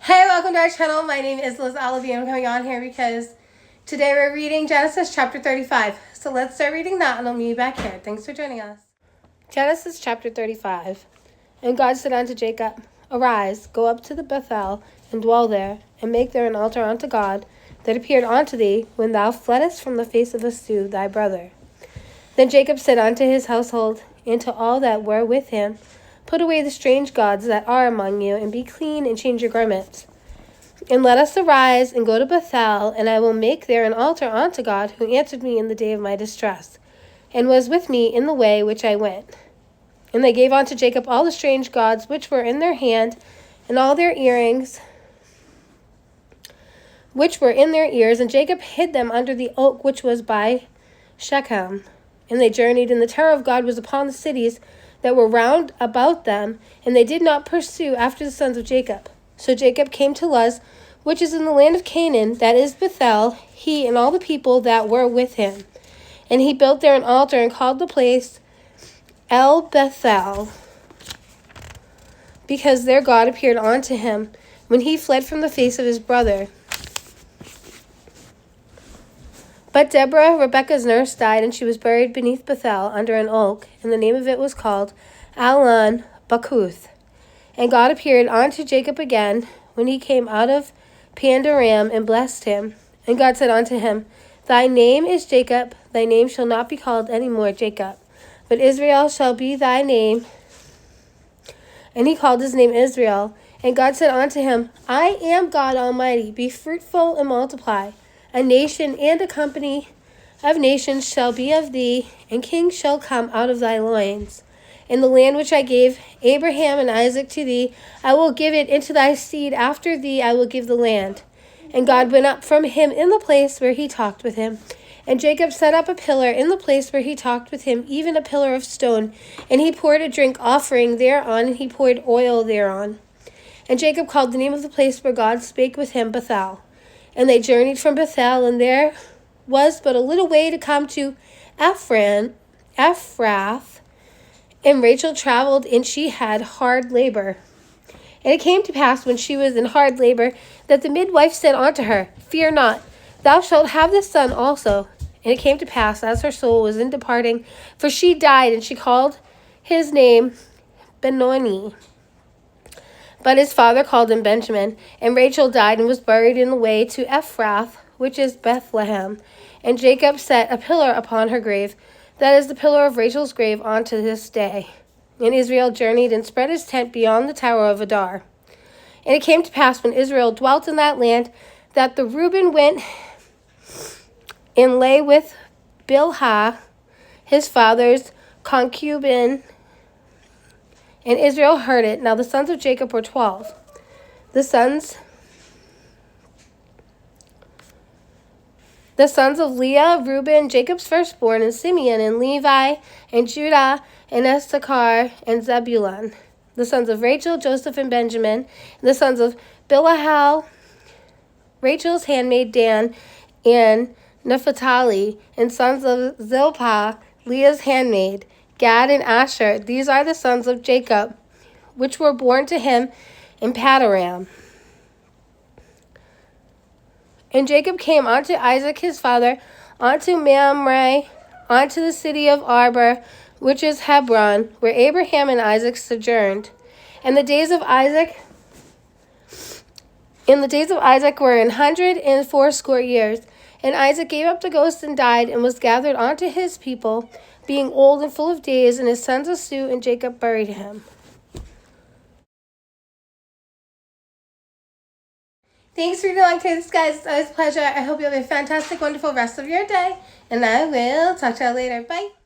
Hey, welcome to our channel. My name is Liz Olive. I'm coming on here because today we're reading Genesis chapter 35. So let's start reading that and I'll meet you back here. Thanks for joining us. Genesis chapter 35. And God said unto Jacob, Arise, go up to the Bethel, and dwell there, and make there an altar unto God that appeared unto thee when thou fleddest from the face of Esau thy brother. Then Jacob said unto his household, and to all that were with him, Put away the strange gods that are among you, and be clean, and change your garments. And let us arise, and go to Bethel, and I will make there an altar unto God, who answered me in the day of my distress, and was with me in the way which I went. And they gave unto Jacob all the strange gods which were in their hand, and all their earrings which were in their ears, and Jacob hid them under the oak which was by Shechem. And they journeyed, and the terror of God was upon the cities that were round about them, and they did not pursue after the sons of Jacob. So Jacob came to Luz, which is in the land of Canaan, that is Bethel, he and all the people that were with him. And he built there an altar, and called the place El Bethel, because there God appeared unto him, when he fled from the face of his brother. But Deborah, Rebekah's nurse, died, and she was buried beneath Bethel under an oak, and the name of it was called Allon Bacuth. And God appeared unto Jacob again when he came out of Pandaram, and blessed him. And God said unto him, Thy name is Jacob, thy name shall not be called any more Jacob, but Israel shall be thy name. And he called his name Israel. And God said unto him, I am God Almighty, be fruitful and multiply. A nation and a company of nations shall be of thee, and kings shall come out of thy loins. In the land which I gave Abraham and Isaac to thee, I will give it into thy seed. After thee I will give the land. And God went up from him in the place where he talked with him. And Jacob set up a pillar in the place where he talked with him, even a pillar of stone. And he poured a drink offering thereon, and he poured oil thereon. And Jacob called the name of the place where God spake with him Bethel. And they journeyed from Bethel, and there was but a little way to come to Ephrath. And Rachel traveled, and she had hard labor. And it came to pass, when she was in hard labor, that the midwife said unto her, Fear not, thou shalt have this son also. And it came to pass, as her soul was in departing, for she died, and she called his name Benoni. But his father called him Benjamin. And Rachel died, and was buried in the way to Ephrath, which is Bethlehem. And Jacob set a pillar upon her grave. That is the pillar of Rachel's grave unto this day. And Israel journeyed, and spread his tent beyond the tower of Adar. And it came to pass, when Israel dwelt in that land, that the Reuben went and lay with Bilhah, his father's concubine. And Israel heard it. Now the sons of Jacob were 12. The sons of Leah, Reuben, Jacob's firstborn, and Simeon, and Levi, and Judah, and Issachar, and Zebulun. The sons of Rachel, Joseph, and Benjamin. And the sons of Bilhah, Rachel's handmaid Dan, and Naphtali. And sons of Zilpah, Leah's handmaid, Gad, and Asher. These are the sons of Jacob, which were born to him in Paddan. And Jacob came unto Isaac his father, unto Mamre, unto the city of Arbor, which is Hebron, where Abraham and Isaac sojourned. And the days of Isaac were 180 years. And Isaac gave up the ghost and died, and was gathered unto his people, being old and full of days, and his sons Esau and Jacob buried him. Thanks for doing this, guys. It's always a pleasure. I hope you have a fantastic, wonderful rest of your day, and I will talk to you later. Bye.